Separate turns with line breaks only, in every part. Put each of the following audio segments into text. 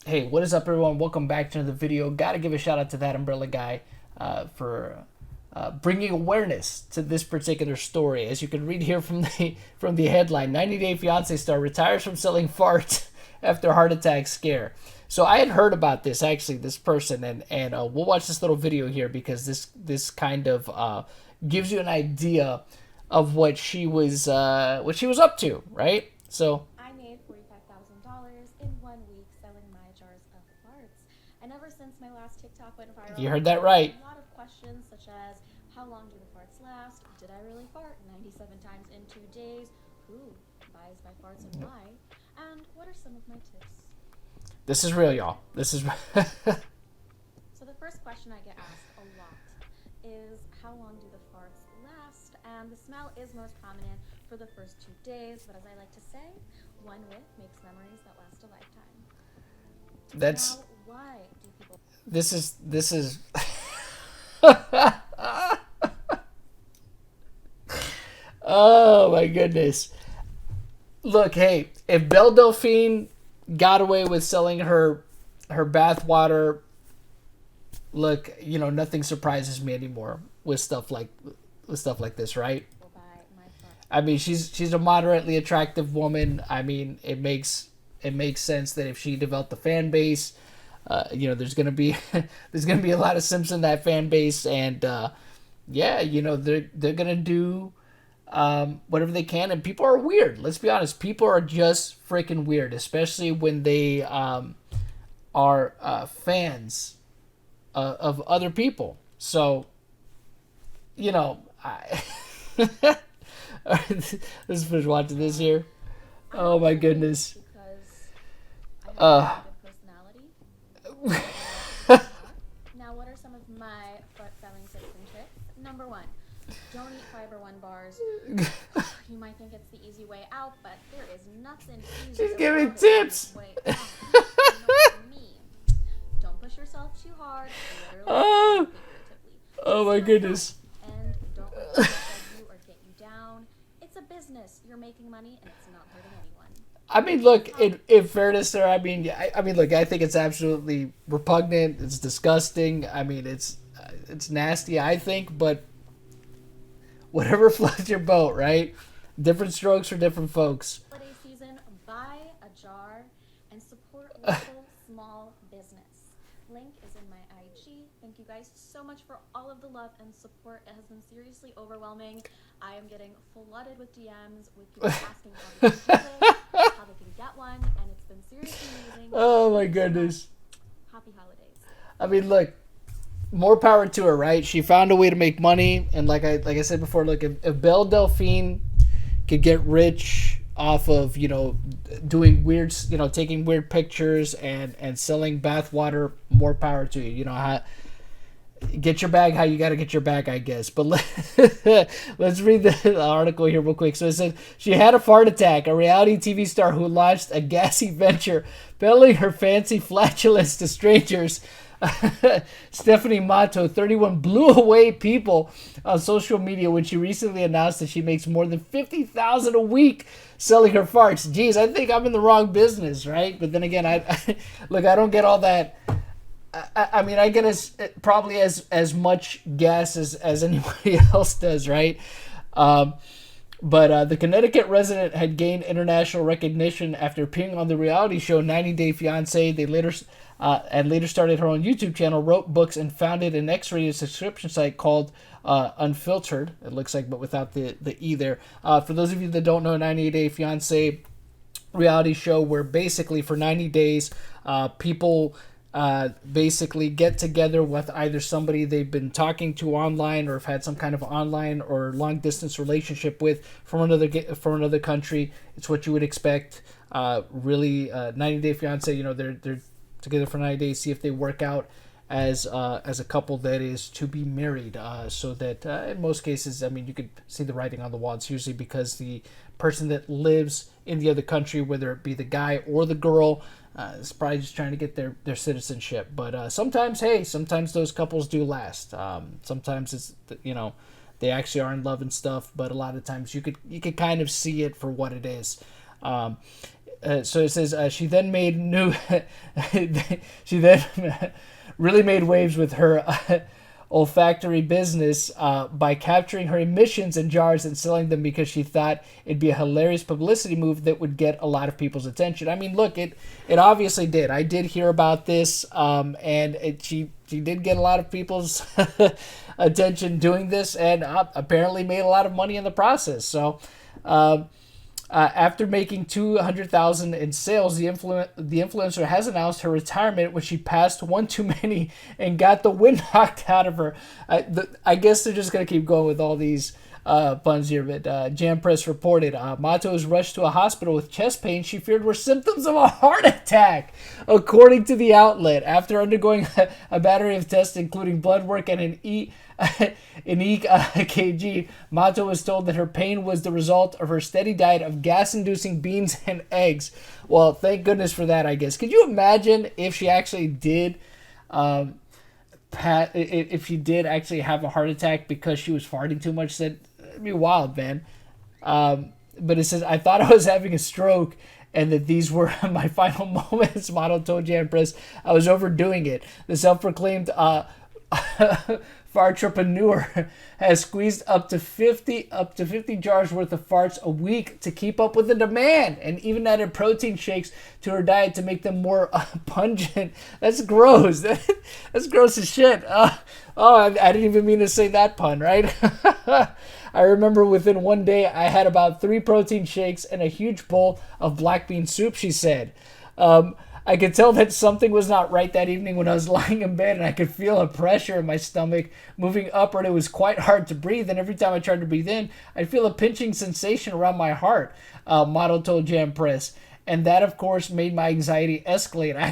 Hey, what is up, everyone? Welcome back to another video. Got to give a shout out to that umbrella guy for bringing awareness to this particular story. As you can read here from the headline, 90 Day Fiance star retires from selling farts after heart attack scare. So I had heard about this actually, this person, and we'll watch this little video here because this kind of gives you an idea of what she was up to, right? So
I made $45,000 in 1 week selling my jars of farts. And ever since my last TikTok went
you
viral,
heard that
I've gotten
right.
a lot of questions such as how long do the farts last? Did I really fart 97 times in 2 days? Who buys my farts and why? And what are some of my tips?
This is real, y'all. This is
So, the first question I get asked a lot is how long do the farts last? And the smell is most prominent for the first 2 days, but as I like to say, one whiff makes memories that last a lifetime.
that's
Now, why do people?
this is oh my goodness. Look, hey, if Belle Delphine got away with selling her bath water, look, nothing surprises me anymore with stuff like this, right?
Buy my farts.
I mean, she's a moderately attractive woman. I mean, it makes sense that if she developed a fan base, there's gonna be there's gonna be a lot of simps in that fan base, and yeah, they're gonna do whatever they can, and people are weird. Let's be honest, people are just freaking weird, especially when they are fans of other people. So I let's finish watching this here.
I
Oh
have
my
two
goodness.
because I have a
Uh,
very good personality and I like to talk a lot. Now, what are some of my fart selling tips and tricks? Number one, don't eat Fiber One bars. You might think it's the easy way out, but there is nothing easy
she's giving
about it on
tips.
this way out. You know what I mean? Don't push yourself too hard, literally and
Oh,
figuratively.
oh
See
my
you at home.
goodness.
And don't let people beg you or get you down. It's a business. You're making money and it's not hurting anyone.
I mean, look, in fairness, there. I mean, look. I think it's absolutely repugnant. It's disgusting. I mean, it's nasty. I think, but whatever floats your boat, right? Different strokes for different folks.
Holiday season, buy a jar and support local small business. Link is in my IG. Thank you guys so much for all of the love and support. It has been seriously overwhelming. I am getting flooded with DMs with people asking how they can do this, how they can get one, and it's been seriously amazing.
Oh my
Thank you so much.
goodness.
Happy holidays.
I mean, look, more power to her, right? She found a way to make money, and like I said before, look, if Belle Delphine could get rich off of doing weird, taking weird pictures and selling bath water, more power to you. Get your bag how you got to get your bag, I guess. But let's read the article here real quick. So it says she had a fart attack. A reality TV star who launched a gassy venture, peddling her fancy flatulence to strangers. Stephanie Matto, 31, blew away people on social media when she recently announced that she makes more than 50,000 a week selling her farts. Geez, I think I'm in the wrong business, right? But then again, look, I don't get all that. I mean, I get probably as much gas as anybody else does, right? Um, but the Connecticut resident had gained international recognition after appearing on the reality show 90 Day Fiance. They later started her own YouTube channel, wrote books, and founded an X-rated subscription site called Unfiltered. It looks like, but without the E there. For those of you that don't know, 90 Day Fiance reality show where basically for 90 days, people basically get together with either somebody they've been talking to online or have had some kind of online or long distance relationship with from another country. It's what you would expect. Really, 90 Day Fiance. They're together for 90 days. See if they work out as a couple that is to be married. So that in most cases, I mean, you could see the writing on the wall. It's usually because the person that lives in the other country, whether it be the guy or the girl, is probably just trying to get their citizenship. But sometimes those couples do last. Sometimes it's they actually are in love and stuff. But a lot of times you could kind of see it for what it is. Um, So it says she then made new. She then really made waves with her olfactory business by capturing her emissions in jars and selling them because she thought it'd be a hilarious publicity move that would get a lot of people's attention. I mean, look, it obviously did. I did hear about this, and she did get a lot of people's attention doing this, and apparently made a lot of money in the process. So. After making $200,000 in sales, the influencer has announced her retirement when she passed one too many and got the wind knocked out of her. I guess they're just gonna keep going with all these puns here. But Jam Press reported Matto was rushed to a hospital with chest pain she feared were symptoms of a heart attack, according to the outlet. After undergoing a battery of tests, including blood work and an EKG, Matto was told that her pain was the result of her steady diet of gas-inducing beans and eggs. Well, thank goodness for that, I guess. Could you imagine if she actually did, if she did actually have a heart attack because she was farting too much? That'd be wild, man. But it says, I thought I was having a stroke and that these were my final moments. Matto told Jan Press I was overdoing it. The self-proclaimed fartrepreneur has squeezed up to 50 jars worth of farts a week to keep up with the demand, and even added protein shakes to her diet to make them more pungent. That's gross. That's gross as shit. I didn't even mean to say that pun, right? I remember within one day I had about 3 protein shakes and a huge bowl of black bean soup, she said. I could tell that something was not right that evening when I was lying in bed, and I could feel a pressure in my stomach moving upward. It was quite hard to breathe, and every time I tried to breathe in, I'd feel a pinching sensation around my heart, Matto told Jam Press. And that, of course, made my anxiety escalate. I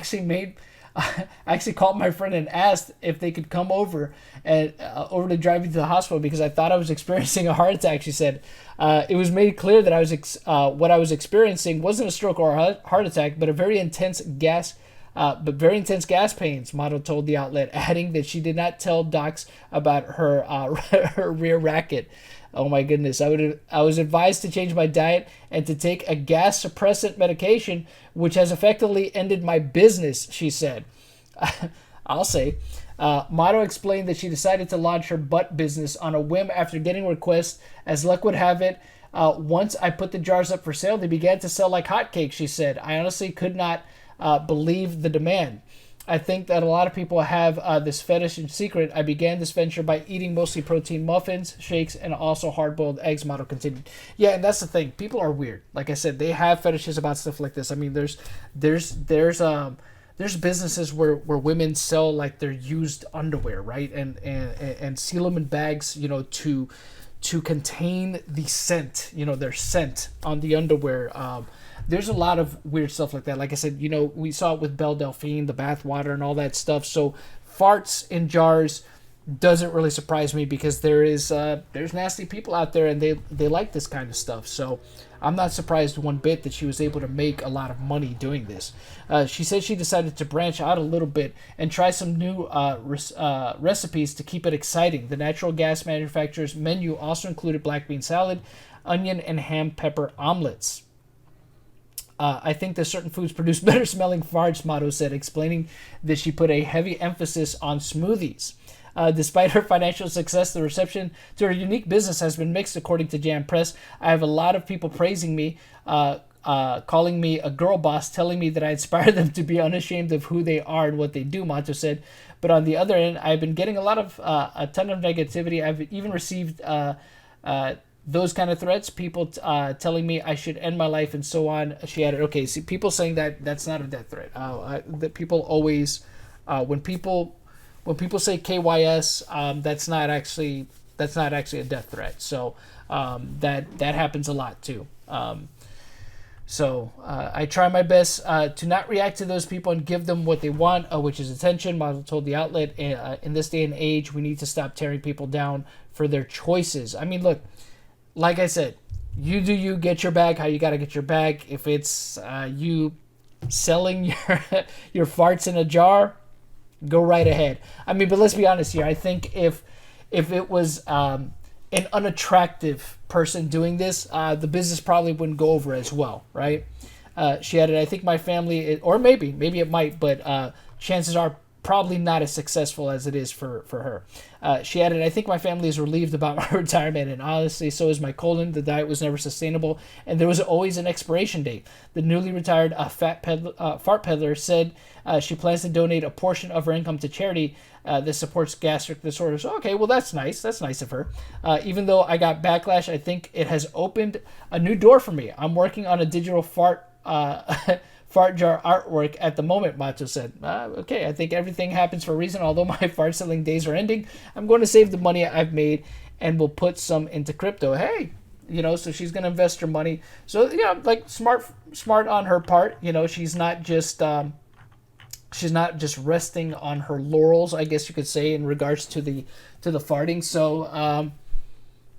actually called my friend and asked if they could come over to drive me to the hospital because I thought I was experiencing a heart attack, she said. It was made clear that what I was experiencing wasn't a stroke or a heart attack, but very intense gas pains, Matto told the outlet, adding that she did not tell docs about her her rear racket. Oh my goodness. I was advised to change my diet and to take a gas suppressant medication, which has effectively ended my business, she said. I'll say. Matto explained that she decided to launch her butt business on a whim after getting requests. As luck would have it, once I put the jars up for sale, they began to sell like hotcakes, she said. I honestly could not believe the demand. I think that a lot of people have this fetish in secret. I began this venture by eating mostly protein muffins, shakes, and also hard-boiled eggs, Matto continued. Yeah, and that's the thing. People are weird. Like I said, they have fetishes about stuff like this. I mean, there's businesses where women sell like their used underwear, right? And seal them in bags, to contain the scent, their scent on the underwear. There's a lot of weird stuff like that. Like I said, we saw it with Belle Delphine, the bath water, and all that stuff. So farts in jars doesn't really surprise me because there's nasty people out there and they like this kind of stuff. So I'm not surprised one bit that she was able to make a lot of money doing this. She said she decided to branch out a little bit and try some new recipes to keep it exciting. The natural gas manufacturer's menu also included black bean salad, onion and ham pepper omelets. I think that certain foods produce better smelling farts, Matto said, explaining that she put a heavy emphasis on smoothies. Despite her financial success, the reception to her unique business has been mixed, according to Jam Press. I have a lot of people praising me, calling me a girl boss, telling me that I inspire them to be unashamed of who they are and what they do, Matto said. But on the other end, I've been getting a ton of negativity. I've even received those kind of threats, people telling me I should end my life and so on. She added, okay, see, people saying that's not a death threat. That people always, when people say KYS, that's not actually a death threat. So that happens a lot too. So I try my best to not react to those people and give them what they want, which is attention. Matto told the outlet, in this day and age, we need to stop tearing people down for their choices. I mean, look, like I said, you do you, get your bag how you got to get your bag. If it's you selling your farts in a jar, go right ahead. I mean, but let's be honest here. I think if it was an unattractive person doing this, the business probably wouldn't go over as well, right? She added, I think my family, or maybe it might, but chances are probably not as successful as it is for her. She added, I think my family is relieved about my retirement, and honestly, so is my colon. The diet was never sustainable, and there was always an expiration date. The newly retired fart peddler said she plans to donate a portion of her income to charity that supports gastric disorders. Okay, well, that's nice. That's nice of her. Even though I got backlash, I think it has opened a new door for me. I'm working on a digital fart fart jar artwork at the moment, Matto said. Okay, I think everything happens for a reason. Although my fart selling days are ending, I'm going to save the money I've made and will put some into crypto. Hey, so she's going to invest her money. So, yeah, like smart on her part. She's not just resting on her laurels, I guess you could say, in regards to the farting. So,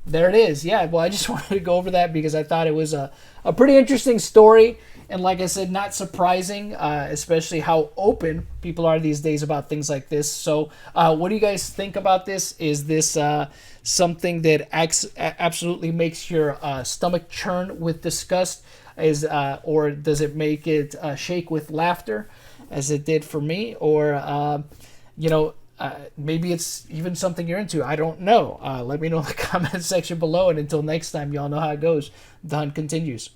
there it is. Yeah, well, I just wanted to go over that because I thought it was a pretty interesting story. And like I said, not surprising, especially how open people are these days about things like this. So what do you guys think about this? Is this something that absolutely makes your stomach churn with disgust? Or does it make it shake with laughter, as it did for me? Or, maybe it's even something you're into. I don't know. Let me know in the comment section below. And until next time, y'all know how it goes. The hunt continues.